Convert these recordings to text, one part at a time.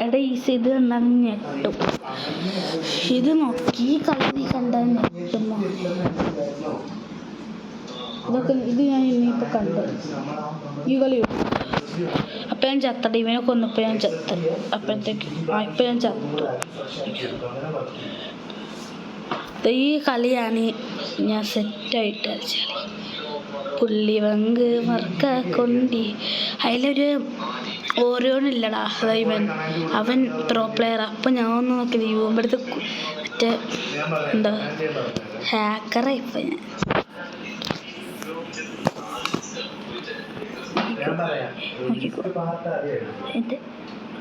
എടാ ഈസി ഇത് കണ്ടാൽ ഞെട്ടും. ഇത് നോക്കി ഈ കളി നീ കണ്ടാൽ ഞെട്ടുമോ? ഇതൊക്കെ ഇത് ഞാൻ ഇനിയിപ്പോൾ കണ്ടു ഈ കളി. അപ്പം ഞാൻ ചത്തട ഇവനെ കൊന്നപ്പോൾ ഞാൻ ചത്ത്. അപ്പോഴത്തേക്ക് ഇപ്പം ഞാൻ ചത്തു. ഈ കളിയാണ് ഞാൻ സെറ്റായിട്ട് കളിച്ചാൽ പുള്ളി വങ്ക് മർക്ക കൊണ്ടി. അതിലൊരു ഓരോന്നില്ലടാ അവൻ പ്രോ പ്ലെയർ. അപ്പം ഞാൻ ഒന്ന് നോക്കിയത് യുവമ്പടുത്ത് മറ്റേ എന്താ ഹാക്കറായിപ്പോൾ ഞാൻ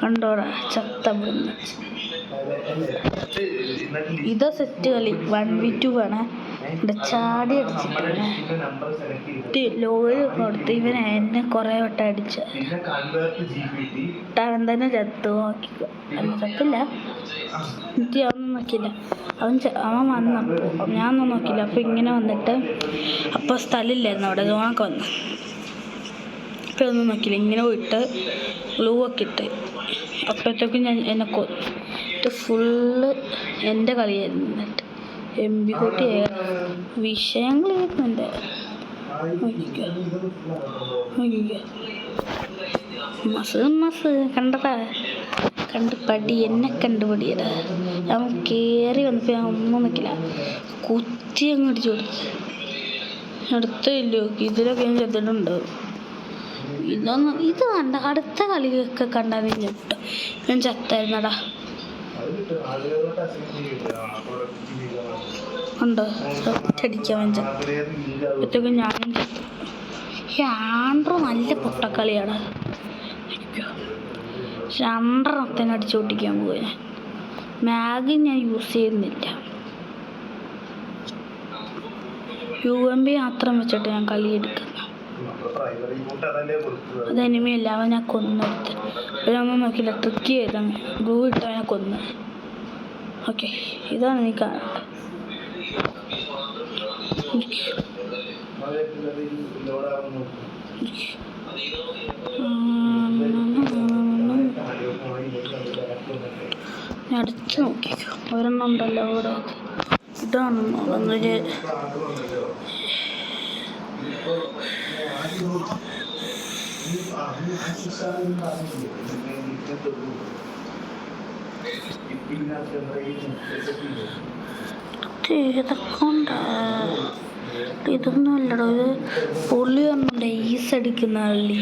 കണ്ടോടാ ചത്തപ്പെടുന്ന. ഇതാ സെറ്റ് കളി 1v2 വേണേ. ഇവിടെ ചാടി അടിച്ചിട്ട് ലോറി കൊടുത്ത് ഇവൻ എന്നെ കുറേ വട്ടം അടിച്ച അവൻ തന്നെ ചത്തു. നോക്കിക്കോ, ചത്തില്ല. എന്നിട്ട് ഞാനൊന്നും നോക്കിയില്ല. അവൻ വന്നപ്പോൾ ഞാനൊന്നും നോക്കിയില്ല. അപ്പോൾ ഇങ്ങനെ വന്നിട്ട് അപ്പോൾ സ്ഥലമില്ലായിരുന്നു അവിടെ ഓണൊക്കെ വന്നു. അപ്പോൾ ഒന്നും നോക്കിയില്ല. ഇങ്ങനെ പോയിട്ട് ഗ്ലൂ ഒക്കെ ഇട്ട് അപ്പോഴത്തേക്കും ഞാൻ എന്നെ കൊന്നിട്ട് ഫുള്ള് എൻ്റെ കളിയായിരുന്നു. എന്നിട്ട് MP കൂട്ടി വിഷയങ്ങളായിരുന്നു എൻ്റെ. മസ് കണ്ടതാ, കണ്ട് പടി എന്നെ കണ്ടുപടിയതാ. ഞാൻ കയറി വന്നപ്പോൾ ഞാൻ ഒന്നും നിൽക്കില്ല, കുത്തി അങ്ങ് അടിച്ചു കൊടുത്തു. അടുത്തില്ലോ ഇതിലൊക്കെ ഞാൻ ചെത്തിട്ടുണ്ടോ? ഇത് കണ്ട അടുത്ത കളിയൊക്കെ കണ്ടാൽ ഞെട്ടും. ഞാൻ ചത്തായിരുന്നടാ. ഉണ്ടോ ഒറ്റടിക്കാൻ വെച്ച ഒറ്റയ്ക്ക് ഞാനും ചത്തു. ആൻഡ്രോ നല്ല പൊട്ടക്കളിയാണ്. 2 അടിച്ചു പൊട്ടിക്കാൻ പോയി. മാഗി ഞാൻ യൂസ് ചെയ്യുന്നില്ല. UMP മാത്രം വെച്ചിട്ട് ഞാൻ കളി എടുക്കുന്നു. അത് എനിമിയല്ല, അവൻ ഞാൻ കൊന്നെടുത്ത്. അവനൊന്നും നോക്കിയില്ല, ട്രിക്ക് ചെയ്താണ് ഗ്ലൂ ഇട്ട് അവനെ കൊന്ന്. ഓക്കെ, ഇതാണ് നീ കാണേണ്ടത്. ഞാൻ അടിച്ചു നോക്കിക്കോ, ഒരെണ്ണം ഉണ്ടല്ലോ അവിടെ. ഇതാണെന്നോ എന്നൊരു ഇതൊന്നും അല്ലടോ. ഇത് പുള്ളി പറഞ്ഞ ഈസ് അടിക്കുന്ന കളി.